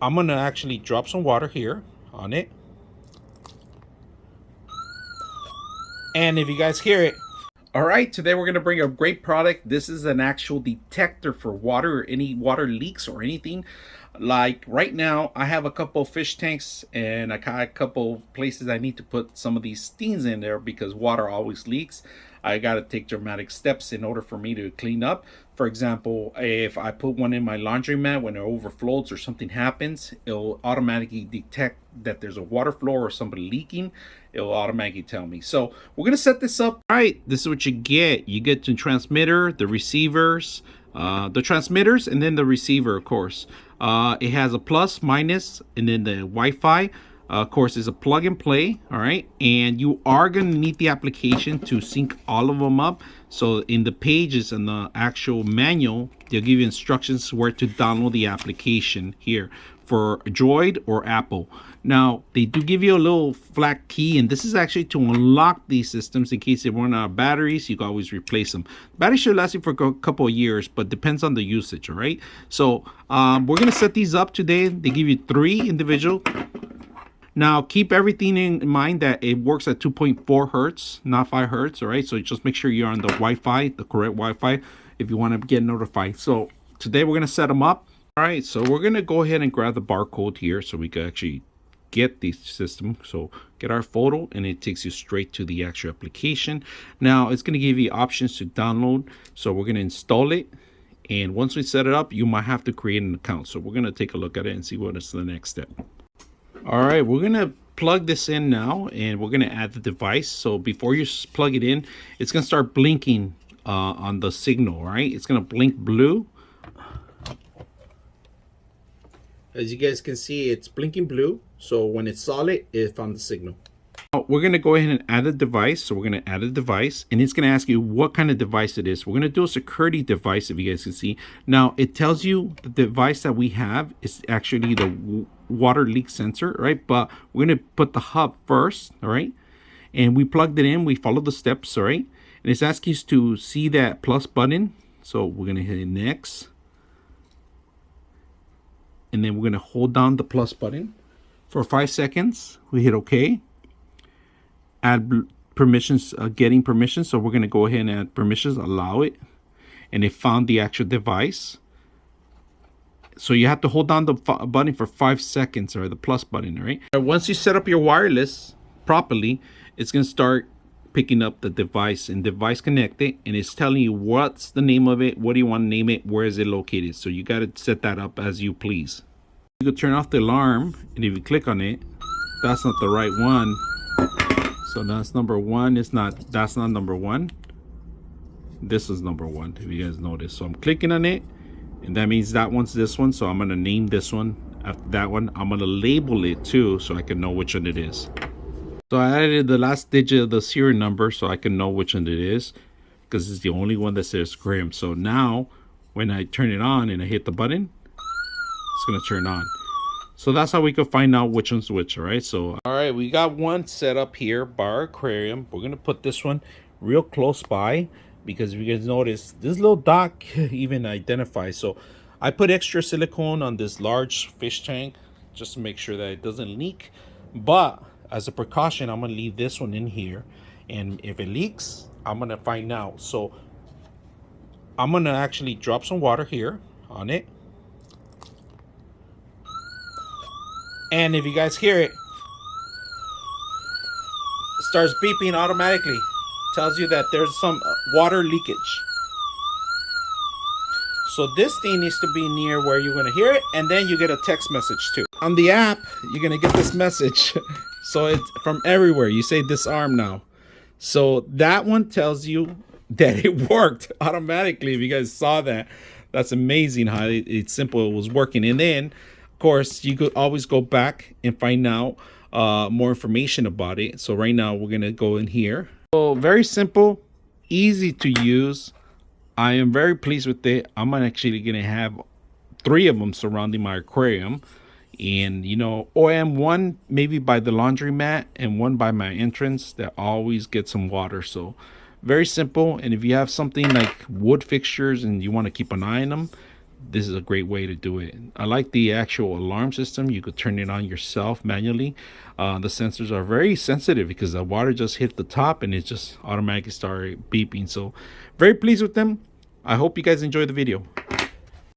I'm gonna actually drop some water here on it. And if you guys hear it, all right, today we're going to bring a great product. This is an actual detector for water or any water leaks or anything. Like right now, I have a couple fish tanks and I got a couple places I need to put some of these things in there because water always leaks. I got to take dramatic steps in order for me to clean up. For example, if I put one in my laundromat when it overflows or something happens, it'll automatically detect that there's a water flow or somebody leaking. It'll automatically tell me. So we're gonna set this up. All right, this is what you get. You get the transmitter, the receivers, the transmitters, and then the receiver, of course. It has a plus, minus, and then the Wi-Fi. Of course, it's a plug and play. All right, and you are gonna need the application to sync all of them up. So in the pages and the actual manual, they'll give you instructions where to download the application here for Droid or Apple. Now, they do give you a little flat key, and this is actually to unlock these systems in case they run out of batteries. You can always replace them. Battery should last you for a couple of years, but depends on the usage, all right? So we're going to set these up today. They give you 3 individual. Now, keep everything in mind that it works at 2.4 hertz, not 5 hertz, all right? So just make sure you're on the Wi-Fi, the correct Wi-Fi, if you want to get notified. So today we're going to set them up. All right, so we're going to go ahead and grab the barcode here so we can actually get the system. So get our photo and it takes you straight to the actual application. Now it's going to give you options to download. So we're going to install it. And once we set it up, you might have to create an account. So we're going to take a look at it and see what is the next step. All right, we're going to plug this in now and we're going to add the device. So before you plug it in, it's going to start blinking on the signal, all right? It's going to blink blue. As you guys can see, it's blinking blue. So when it's solid, it found the signal. Now we're going to go ahead and add a device. So we're going to add a device and it's going to ask you what kind of device it is. We're going to do a security device, if you guys can see. Now it tells you the device that we have is actually the water leak sensor, right? But we're going to put the hub first, all right? And we plugged it in. We followed the steps, all right? And it's asking us to see that plus button. So we're going to hit next. And then we're going to hold down the plus button for 5 seconds. We hit OK. Add permissions, getting permissions. So we're going to go ahead and add permissions, allow it. And it found the actual device. So you have to hold down the button for 5 seconds, or the plus button, right? Once you set up your wireless properly, it's going to start picking up the device and device connected, and it's telling you what's the name of it, what do you want to name it, where is it located. So you got to set that up as you please. You can turn off the alarm, and if you click on it, that's not the right one. So that's number 1. That's not number 1. This is number 1, if you guys notice. So I'm clicking on it, and that means that one's this one. So I'm going to name this one after that one. I'm going to label it too so I can know which one it is. So I added the last digit of the serial number so I can know which one it is, because it's the only one that says Grim. So now when I turn it on and I hit the button, it's going to turn on. So that's how we can find out which one's which, all right? So, all right, we got one set up here by our aquarium. We're going to put this one real close by because if you guys notice, this little dot even identifies. So I put extra silicone on this large fish tank just to make sure that it doesn't leak. But as a precaution, I'm going to leave this one in here. And if it leaks, I'm going to find out. So I'm going to actually drop some water here on it. And if you guys hear it, it starts beeping automatically. Tells you that there's some water leakage. So this thing needs to be near where you're going to hear it. And then you get a text message too. On the app, you're going to get this message. So it's from everywhere. You say disarm now. So that one tells you that it worked automatically. If you guys saw that, that's amazing how it's simple. It was working. And then, of course, you could always go back and find out more information about it. So right now we're going to go in here. So very simple, easy to use. I am very pleased with it. I'm actually going to have 3 of them surrounding my aquarium. And, you know, or I am one maybe by the laundromat and one by my entrance that always get some water. So very simple. And if you have something like wood fixtures and you want to keep an eye on them, this is a great way to do it. I like the actual alarm system. You could turn it on yourself manually. The sensors are very sensitive because the water just hit the top and it just automatically started beeping. So very pleased with them. I hope you guys enjoy the video.